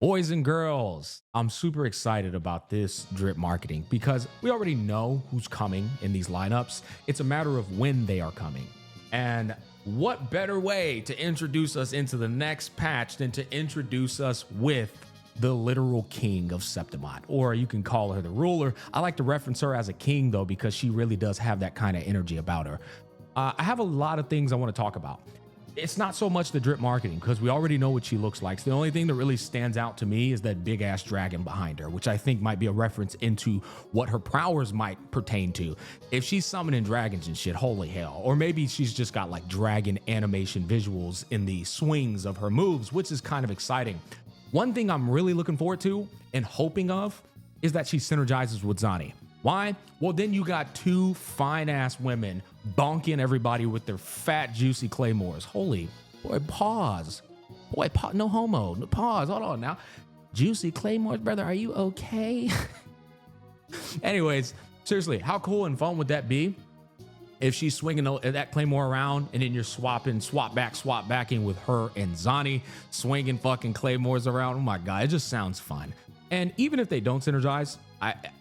Boys and girls, I'm super excited about this drip marketing because we already know who's coming in these lineups. It's a matter of when they are coming. And what better way to introduce us into the next patch than to introduce us with the literal king of Septimont, or you can call her the ruler. I like to reference her as a king though, because she really does have that kind of energy about her. I have a lot of things I want to talk about. It's not so much the drip marketing because we already know what she looks like. The only thing that really stands out to me is that big ass dragon behind her, which I think might be a reference into what her powers might pertain to. If she's summoning dragons and shit, holy hell. Or maybe she's just got like dragon animation visuals in the swings of her moves, which is kind of exciting. One thing I'm really looking forward to and hoping of is that she synergizes with Zani. Why? Well, then you got two fine ass women bonking everybody with their fat, juicy claymores. Holy boy, pause. Boy, no homo. Pause. Hold on now. Juicy claymores, brother. Are you okay? Anyways, seriously, how cool and fun would that be if she's swinging that claymore around and then you're swap backing with her and Zani swinging fucking claymores around? Oh my God, it just sounds fun. And even if they don't synergize,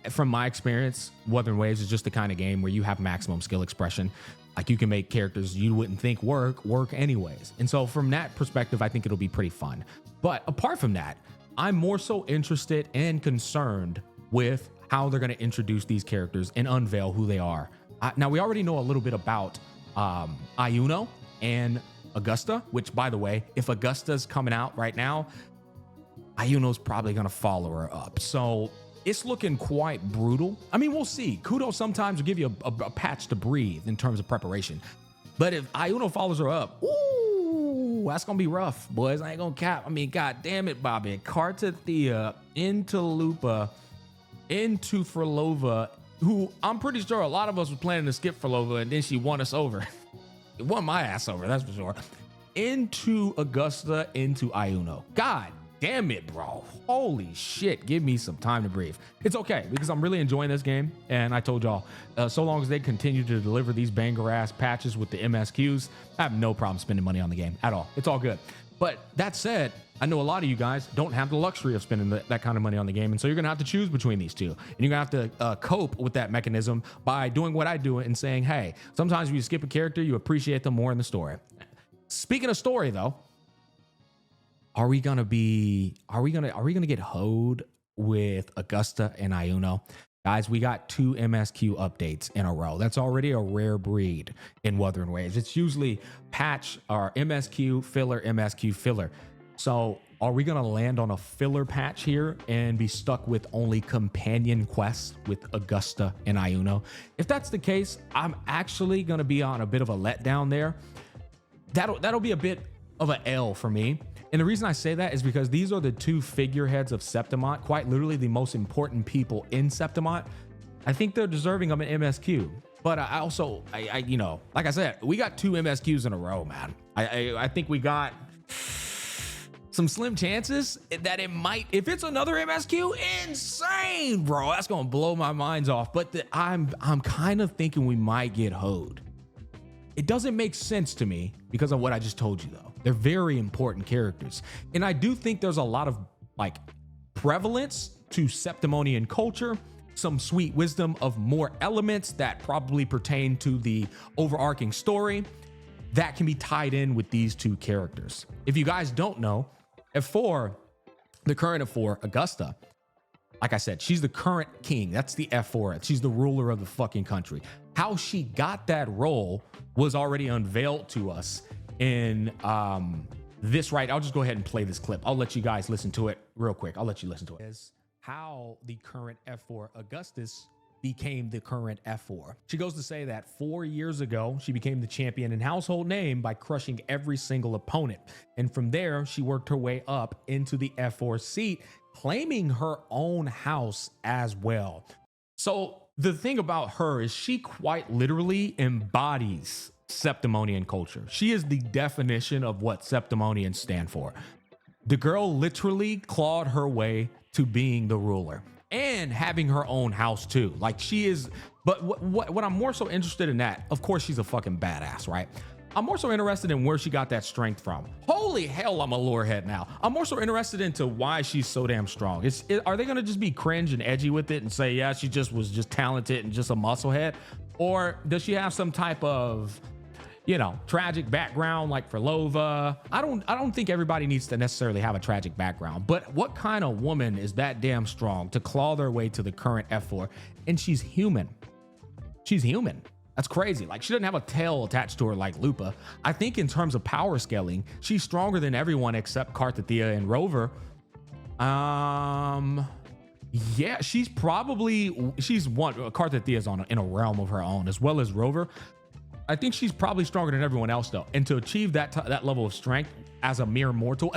from my experience, Wuthering Waves is just the kind of game where you have maximum skill expression. Like you can make characters you wouldn't think work anyways. And so from that perspective, I think it'll be pretty fun. But apart from that, I'm more so interested and concerned with how they're going to introduce these characters and unveil who they are. Now, we already know a little bit about Ayuno and Augusta, which, by the way, if Augusta's coming out right now, Ayuno's probably going to follow her up. So it's looking quite brutal. I mean, we'll see. Kudo sometimes will give you a patch to breathe in terms of preparation. But if Ayuno follows her up, ooh, that's going to be rough, boys. I ain't going to cap. I mean, God damn it, Bobby. Carta Thea into Lupa, into Frolova, who I'm pretty sure a lot of us were planning to skip Frolova, and then she won us over. It won my ass over, that's for sure. Into Augusta, into Ayuno. God damn it, bro. Holy shit. Give me some time to breathe. It's okay because I'm really enjoying this game. And I told y'all, so long as they continue to deliver these banger ass patches with the MSQs, I have no problem spending money on the game at all. It's all good. But that said, I know a lot of you guys don't have the luxury of spending that kind of money on the game. And so you're going to have to choose between these two. And you're going to have to cope with that mechanism by doing what I do and saying, hey, sometimes when you skip a character, you appreciate them more in the story. Speaking of story, though, are we gonna get hoed with Augusta and Ayuno? Guys, we got 2 MSQ updates in a row. That's already a rare breed in Wuthering Waves. It's usually patch or MSQ filler. So are we gonna land on a filler patch here and be stuck with only companion quests with Augusta and Ayuno? If that's the case, I'm actually gonna be on a bit of a letdown there. That'll be a bit of an L for me. And the reason I say that is because these are the 2 figureheads of Septimont, quite literally the most important people in Septimont. I think they're deserving of an MSQ. But I also, you know, like I said, we got 2 MSQs in a row, man. I think we got some slim chances that it might, if it's another MSQ, insane, bro. That's gonna blow my minds off. But I'm kind of thinking we might get hoed. It doesn't make sense to me because of what I just told you, though. They're very important characters. And I do think there's a lot of like prevalence to Septimonian culture, some sweet wisdom of more elements that probably pertain to the overarching story that can be tied in with these 2 characters. If you guys don't know, F4, the current F4, Augusta, like I said, she's the current king. That's the F4. She's the ruler of the fucking country. How she got that role was already unveiled to us in this, right? I'll just go ahead and play this clip. I'll let you guys listen to it real quick. I'll let you listen to it. Is how the current F4 Augustus became the current F4. She goes to say that 4 years ago, she became the champion and household name by crushing every single opponent. And from there, she worked her way up into the F4 seat, claiming her own house as well. So the thing about her is she quite literally embodies Septimonian culture. She is the definition of what Septimonians stand for. The girl literally clawed her way to being the ruler and having her own house too. Like she is, but what I'm more so interested in that, of course she's a fucking badass, right? I'm more so interested in where she got that strength from. Holy hell, I'm a lore head now. I'm more so interested into why she's so damn strong. Are they gonna just be cringe and edgy with it and say, yeah, she just was just talented and just a musclehead? Or does she have some type of, tragic background like for Lova? I don't think everybody needs to necessarily have a tragic background, but what kind of woman is that damn strong to claw their way to the current F4? And she's human. She's human. That's crazy. Like, she doesn't have a tail attached to her like Lupa. I think in terms of power scaling, she's stronger than everyone except Karthithia and Rover. Yeah, she's one. Karthithia's in a realm of her own, as well as Rover. I think she's probably stronger than everyone else, though. And to achieve that level of strength as a mere mortal,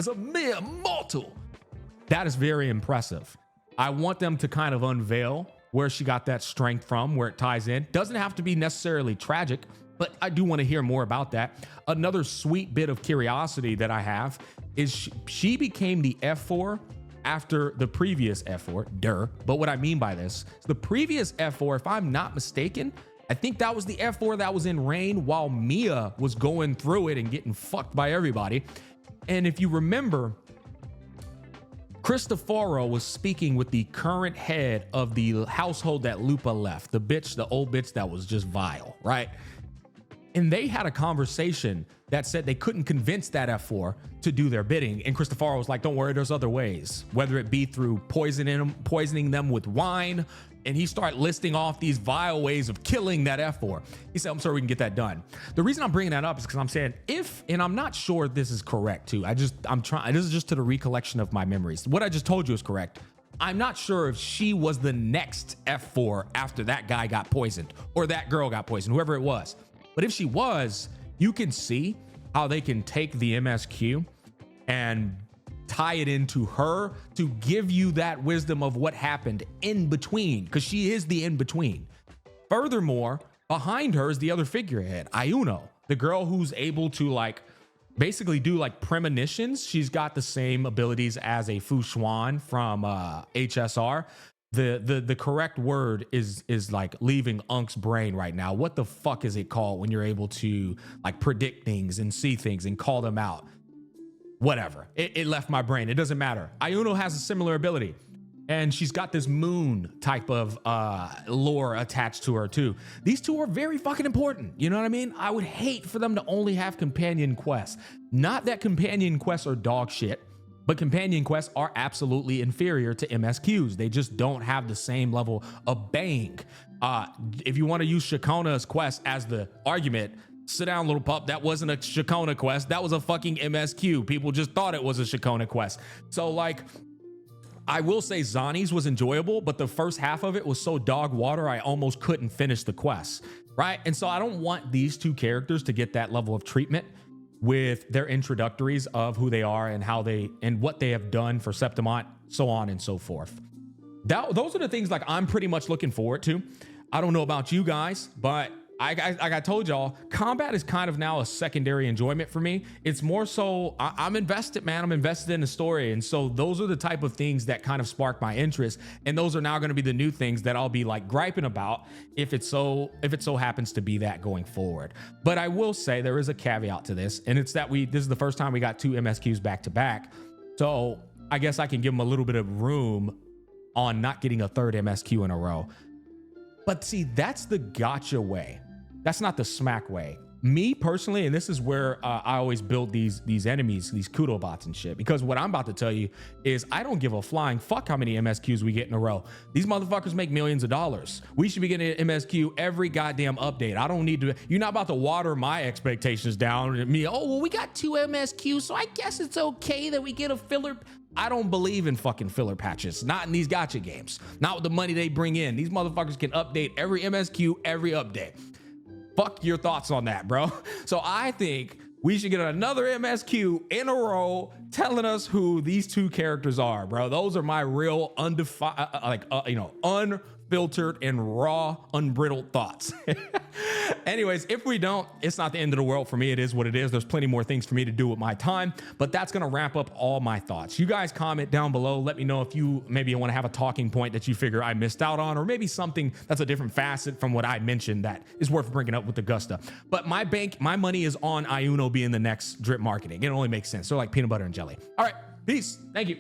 that is very impressive. I want them to kind of unveil where she got that strength from, where it ties in. Doesn't have to be necessarily tragic, but I do want to hear more about that. Another sweet bit of curiosity that I have is she became the F4 after the previous F4, But what I mean by this is the previous F4, if I'm not mistaken, I think that was the F4 that was in Reign while Mia was going through it and getting fucked by everybody. And if you remember, Cristoforo was speaking with the current head of the household that Lupa left, the old bitch that was just vile, right? And they had a conversation that said they couldn't convince that F4 to do their bidding. And Cristoforo was like, don't worry, there's other ways, whether it be through poisoning them with wine. And he started listing off these vile ways of killing that F4. He said, I'm sure we can get that done. The reason I'm bringing that up is because I'm saying and I'm not sure this is correct too. this is just to the recollection of my memories. What I just told you is correct. I'm not sure if she was the next F4 after that guy got poisoned or that girl got poisoned, whoever it was. But if she was, you can see how they can take the MSQ and tie it into her to give you that wisdom of what happened in between, because she is the in between. Furthermore, behind her is the other figurehead, Ayuno, the girl who's able to basically do premonitions. She's got the same abilities as a Fu Xuan from HSR. The correct word is leaving Unk's brain right now. What the fuck is it called when you're able to predict things and see things and call them out? Whatever. It left my brain. It doesn't matter. Ayuno has a similar ability, and she's got this moon type of lore attached to her too. These two are very fucking important. You know what I mean? I would hate for them to only have companion quests. Not that companion quests are dog shit, but companion quests are absolutely inferior to MSQs. They just don't have the same level of bang. If you want to use Shakona's quest as the argument, sit down, little pup. That wasn't a Shakona quest. That was a fucking MSQ. People just thought it was a Shakona quest. So I will say Zani's was enjoyable, but the first half of it was so dog water, I almost couldn't finish the quest, right? And so I don't want these two characters to get that level of treatment with their introductories of who they are and how and what they have done for Septimont, so on and so forth. Those are the things I'm pretty much looking forward to. I don't know about you guys, but like I told y'all, combat is kind of now a secondary enjoyment for me. It's more so I'm invested, man. I'm invested in the story. And so those are the type of things that kind of spark my interest. And those are now going to be the new things that I'll be griping about if it so happens to be that going forward. But I will say there is a caveat to this. And it's that this is the first time we got 2 MSQs back to back. So I guess I can give them a little bit of room on not getting a 3rd MSQ in a row. But see, that's the gacha way. That's not the smack way. Me personally, and this is where I always build these enemies, these kudo bots and shit, because what I'm about to tell you is I don't give a flying fuck how many MSQs we get in a row. These motherfuckers make millions of dollars. We should be getting an MSQ every goddamn update. I don't need to, you're not about to water my expectations down. Me, oh, well, we got 2 MSQs, so I guess it's okay that we get a filler. I don't believe in fucking filler patches. Not in these gacha games. Not with the money they bring in. These motherfuckers can update every MSQ every update. Fuck your thoughts on that, bro. So I think we should get another MSQ in a row telling us who these 2 characters are, bro. Those are my real unfiltered unfiltered and raw, unbridled thoughts. Anyways, if we don't, it's not the end of the world for me. It is what it is. There's plenty more things for me to do with my time, but that's going to wrap up all my thoughts. You guys comment down below. Let me know if you maybe want to have a talking point that you figure I missed out on, or maybe something that's a different facet from what I mentioned that is worth bringing up with Augusta. But my money is on Iono being the next drip marketing. It only makes sense. So like peanut butter and jelly. All right. Peace. Thank you.